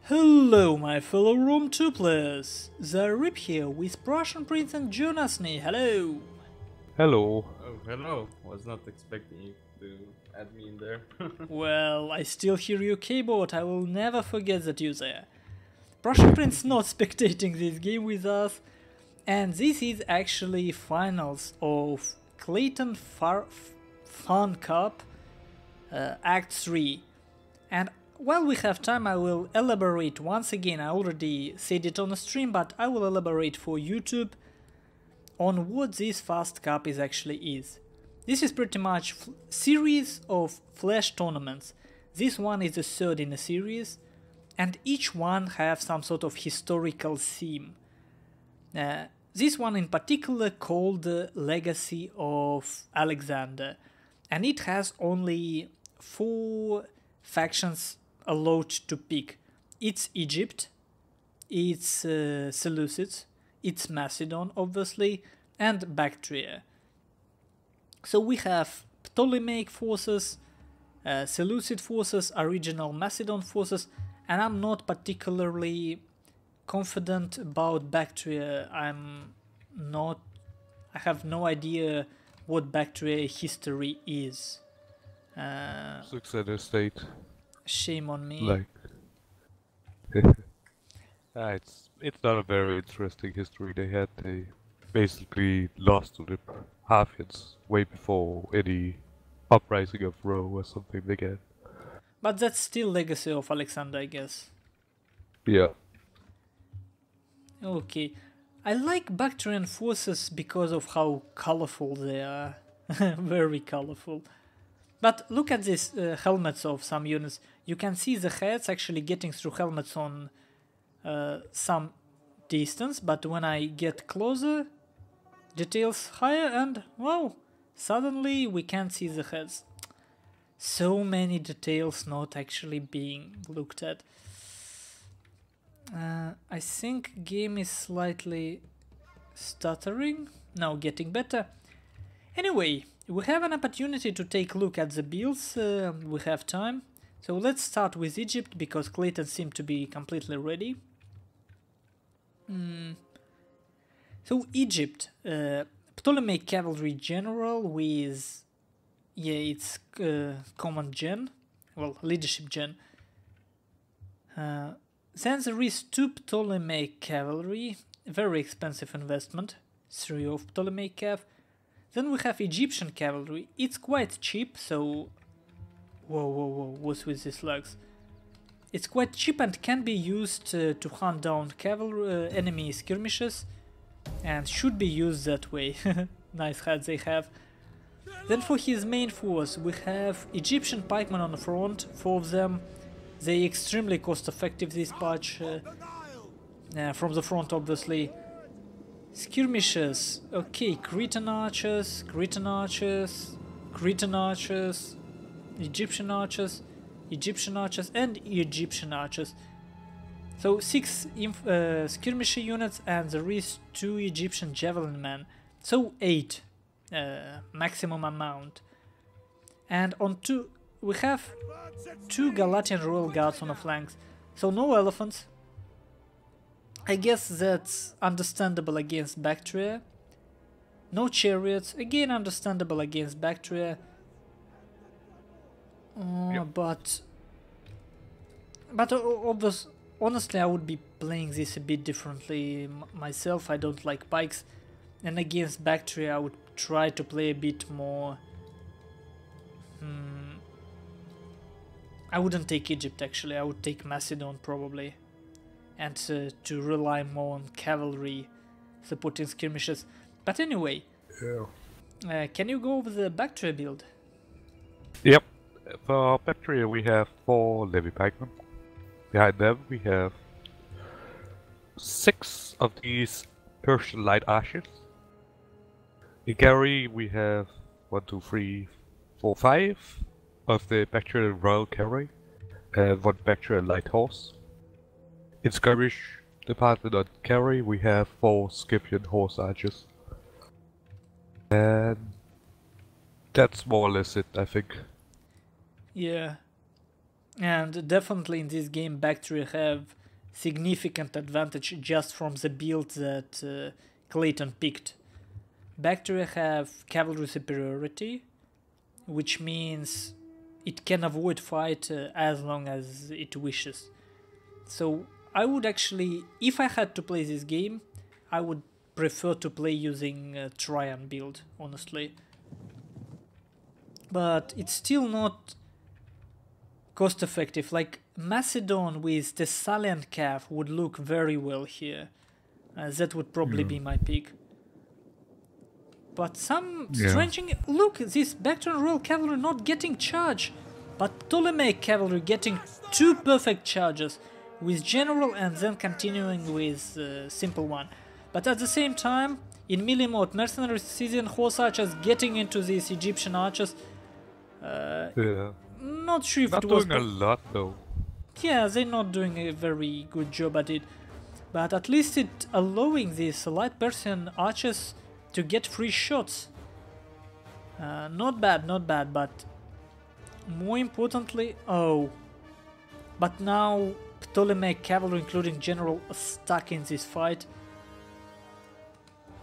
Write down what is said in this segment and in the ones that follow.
Hello my fellow Rome 2 players, Zaript here with Prussian Prince and Jonasny, hello! Hello. Oh, hello. Was not expecting you to add me in there. Well, I still hear your keyboard, I will never forget that you're there. Prussian Prince not spectating this game with us, and this is actually finals of Klayton Fall Cup Act 3. And while we have time, I will elaborate once again. I already said it on the stream, but I will elaborate for YouTube on what this Fast Cup actually is. This is pretty much series of flash tournaments. This one is the third in a series, and each one have some sort of historical theme. This one in particular called the Legacy of Alexander, and it has only 4 factions allowed to pick. It's Egypt, it's Seleucids, it's Macedon obviously, and Bactria. So we have Ptolemaic forces, Seleucid forces, original Macedon forces, and I'm not particularly confident about Bactria. I have no idea what Bactria history is. Successor state. Shame on me. Like. It's not a very interesting history they had. They basically lost to the Parthians way before any uprising of Rome or something began. But that's still legacy of Alexander, I guess. Yeah. Okay. I like Bactrian forces because of how colorful they are. Very colorful. But look at these helmets of some units. You can see the heads actually getting through helmets on some distance, but when I get closer, details higher, and wow, suddenly we can't see the heads. So many details not actually being looked at. I think game is slightly stuttering. Now getting better. Anyway, we have an opportunity to take a look at the builds, we have time. So let's start with Egypt, because Klayton seemed to be completely ready. So Egypt, Ptolemaic cavalry general with, yeah, it's command gen, well, leadership gen. Then there is 2 Ptolemaic cavalry, very expensive investment, 3 of Ptolemaic cav. Then we have Egyptian cavalry, it's quite cheap, so... Whoa, what's with these slugs? It's quite cheap and can be used to hunt down cavalry, enemy skirmishes, and should be used that way. Nice heads they have. Then for his main force we have Egyptian pikemen on the front, 4 of them. They extremely cost effective this patch, from the front obviously. Skirmishes, okay, Cretan archers, Cretan archers, Cretan archers, Egyptian archers, Egyptian archers, and Egyptian archers. So 6 skirmisher units, and there is 2 Egyptian javelin men. So 8 maximum amount. And on 2 we have 2 Galatian royal guards on the flanks. So no elephants. I guess that's understandable against Bactria. No chariots, again understandable against Bactria. Yep. But honestly, I would be playing this a bit differently myself. I don't like pikes, and against Bactria I would try to play a bit more. I wouldn't take Egypt actually, I would take Macedon probably, and to rely more on cavalry supporting skirmishes. But anyway, can you go over the Bactria build? Yep. For Bactria we have 4 Levy pikemen. Behind them we have 6 of these Persian light archers. In cavalry we have 1, 2, 3, 4, 5 of the Bactrian royal cavalry and 1 Bactrian light horse. In skirmish department on cavalry we have 4 Scythian horse archers. And that's more or less it, I think. Yeah, and definitely in this game Bactria have significant advantage just from the build that Klayton picked. Baktria have cavalry superiority, which means it can avoid fight as long as it wishes. So I would actually, if I had to play this game, I would prefer to play using Trajan build, honestly. But it's still not cost effective. Like Macedon with Thessalian Cav would look very well here. That would probably be my pick. But some strange... Look, this Bactrian Royal Cavalry not getting charge, but Ptolemaic Cavalry getting 2 perfect charges with General and then continuing with simple one. But at the same time, in melee mode, mercenary Syrian horse archers getting into these Egyptian archers. Not sure if not it was... doing a lot though. Yeah, they're not doing a very good job at it. But at least it allowing these light Persian archers to get free shots. Not bad, but more importantly... Oh. But now Ptolemaic Cavalry, including General, are stuck in this fight.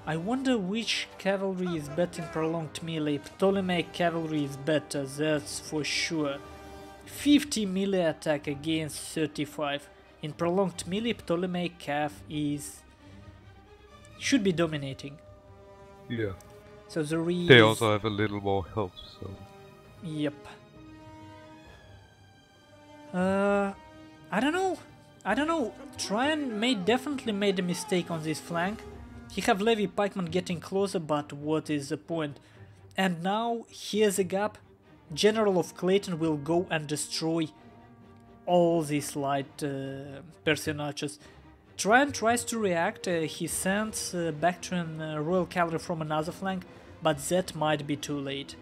I wonder which cavalry is better in prolonged melee. Ptolemaic Cavalry is better, that's for sure. 50 melee attack against 35. In prolonged melee, Ptolemaic Cav should be dominating. Yeah. So there is... They also have a little more health, so... Yep. I don't know. Trajan definitely made a mistake on this flank. He have Levy Pikeman getting closer, but what is the point? And now, here's a gap. General of Klayton will go and destroy all these light Persian archers. Trajan tries to react, he sends Bactrian Royal Cavalry from another flank, but that might be too late.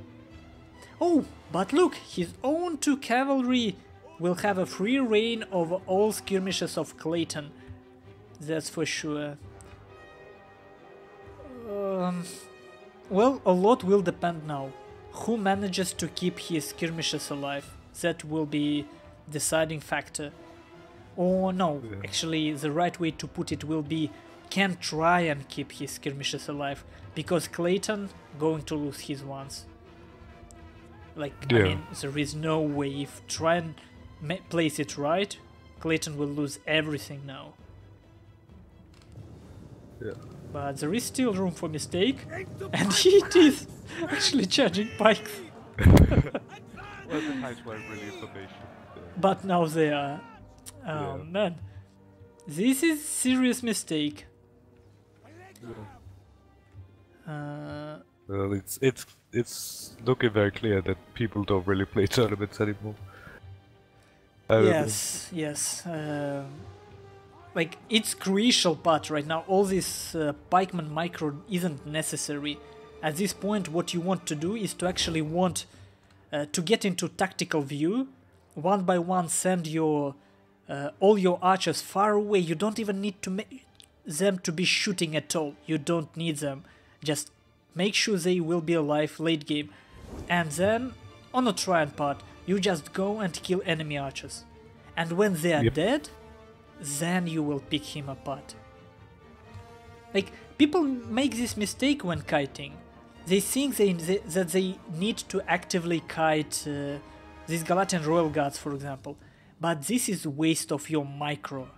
Oh, but look, his own 2 cavalry will have a free reign over all skirmishes of Klayton. That's for sure. Well, a lot will depend now. Who manages to keep his skirmishes alive? That will be deciding factor. Or no, actually the right way to put it will be, can Trajan keep his skirmishes alive, because Klayton going to lose his ones. Like, I mean, there is no way. If Trajan plays it right, Klayton will lose everything now. Yeah. But there is still room for mistake, and it is actually charging pikes. Well, the pikes were really information. But now they are. Oh man, this is serious mistake. Well, it's looking very clear that people don't really play tournaments anymore. Yes. Like, it's crucial part right now. All this pikeman micro isn't necessary. At this point, what you want to do is to actually want to get into tactical view. One by one, send your all your archers far away. You don't even need to make them to be shooting at all. You don't need them. Just make sure they will be alive late game. And then, on a Trajan part, you just go and kill enemy archers. And when they are dead, then you will pick him apart. Like, people make this mistake when kiting. They think that they need to actively kite these Galatian Royal Guards, for example. But this is waste of your micro.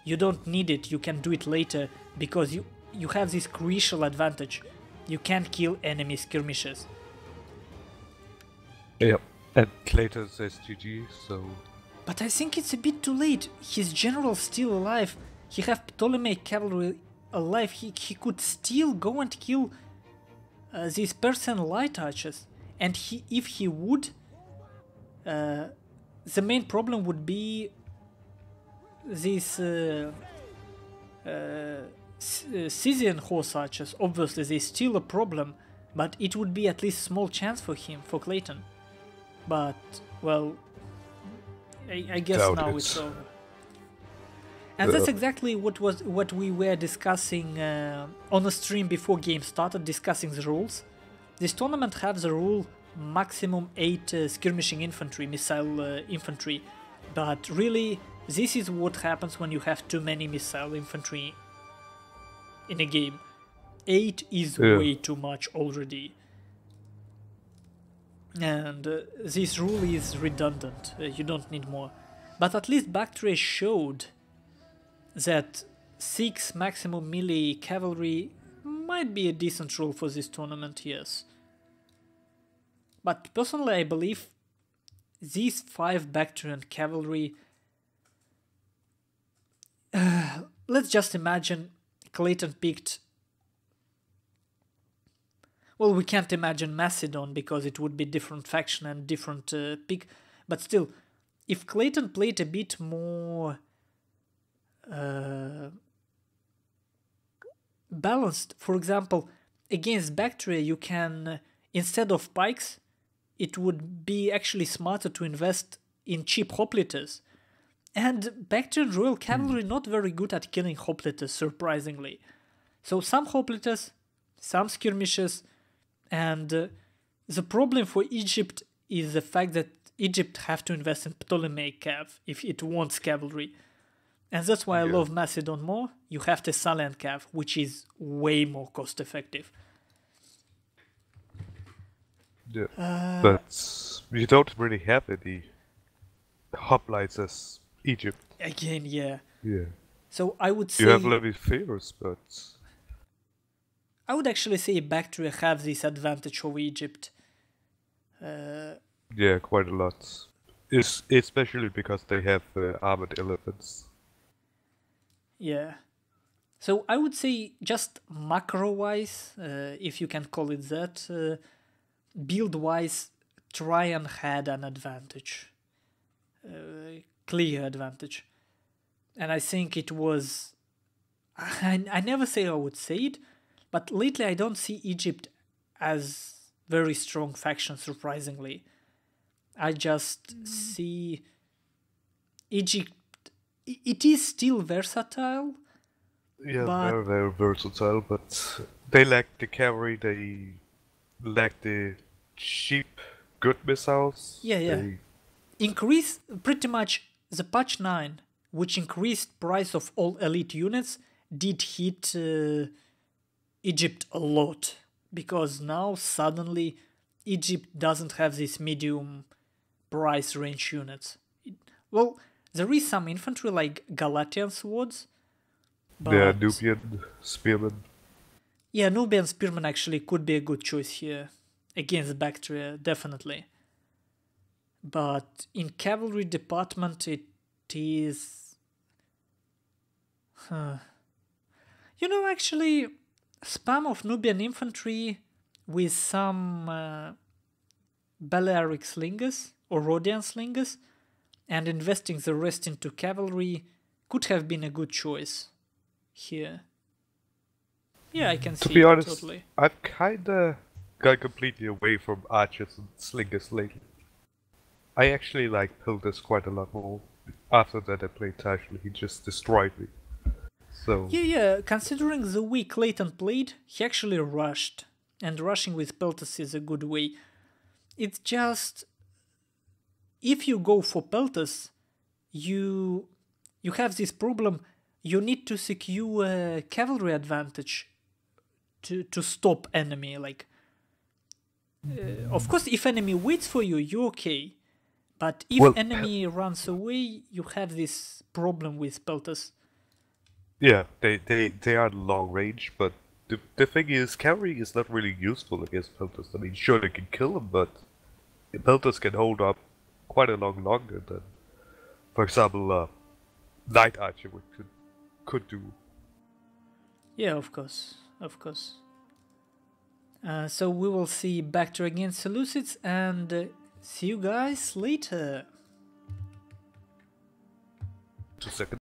You don't need it, you can do it later, because you have this crucial advantage. You can't kill enemy skirmishes. Yep, and Klayton says GG, so... But I think it's a bit too late. His general's still alive. He have Ptolemaic cavalry alive. He could still go and kill these Persian light archers. And if he would, the main problem would be these Syrian horse archers. Obviously, they're still a problem, but it would be at least small chance for him, for Klayton. But, well, I guess now it's over. And that's exactly what we were discussing on a stream before game started, discussing the rules. This tournament has the rule maximum 8 skirmishing infantry, missile infantry, but really This is what happens when you have too many missile infantry in a game. 8 is way too much already. And this rule is redundant, you don't need more. But at least Baktria showed that 6 maximum melee cavalry might be a decent rule for this tournament, yes. But personally I believe these 5 Bactrian cavalry... let's just imagine Klayton picked... Well, we can't imagine Macedon because it would be different faction and different pick. But still, if Klayton played a bit more balanced, for example, against Baktria you can, instead of pikes, it would be actually smarter to invest in cheap hoplites. And Bactrian Royal Cavalry not very good at killing hoplites, surprisingly. So some hoplites, some skirmishes, and the problem for Egypt is the fact that Egypt have to invest in Ptolemaic cav if it wants cavalry. And that's why I love Macedon more. You have Thessalian cav, which is way more cost effective. Yeah, but you don't really have any hoplites as Egypt. Again, yeah. Yeah. So I would say... You have levy favors, but... I would actually say Bactria have this advantage over Egypt. Yeah, quite a lot. Especially because they have armored elephants. Yeah. So I would say just macro-wise, if you can call it that, build-wise, Trajan had an advantage. Clear advantage. And I think it was... I never say I would say it, but lately I don't see Egypt as very strong faction, surprisingly. I just see Egypt... It is still versatile. Yeah, but... very, very versatile, but they lack the cavalry, they lack the cheap, good missiles. Yeah, yeah. Increase pretty much the patch 9, which increased price of all elite units, did hit Egypt a lot, because now suddenly Egypt doesn't have these medium price range units. Well, there is some infantry like Galatian swords, but... Yeah, Nubian spearmen. Yeah, Nubian spearmen actually could be a good choice here against Bactria, definitely. But in cavalry department it is... You know, actually, spam of Nubian infantry with some Balearic slingers or Rhodian slingers and investing the rest into cavalry could have been a good choice here. Yeah, I can see it. To be honest, totally. I've kinda got completely away from archers and slingers lately. I actually like Pildas quite a lot more. After that I played Trajan, he just destroyed me. So... Yeah, considering the way Klayton played, he actually rushed. And rushing with Peltas is a good way. It's just... If you go for Peltas, you have this problem. You need to secure a cavalry advantage to stop enemy. Like, of course, if enemy waits for you, you're okay. But if enemy runs away, you have this problem with Peltas. Yeah, they are long range, but the thing is, cavalry is not really useful against Peltas. I mean, sure, they can kill them, but Peltas can hold up quite a lot longer than, for example, Light Archer could do. Yeah, of course, of course. So we will see Baktria and Seleucids, and see you guys later. 2 seconds.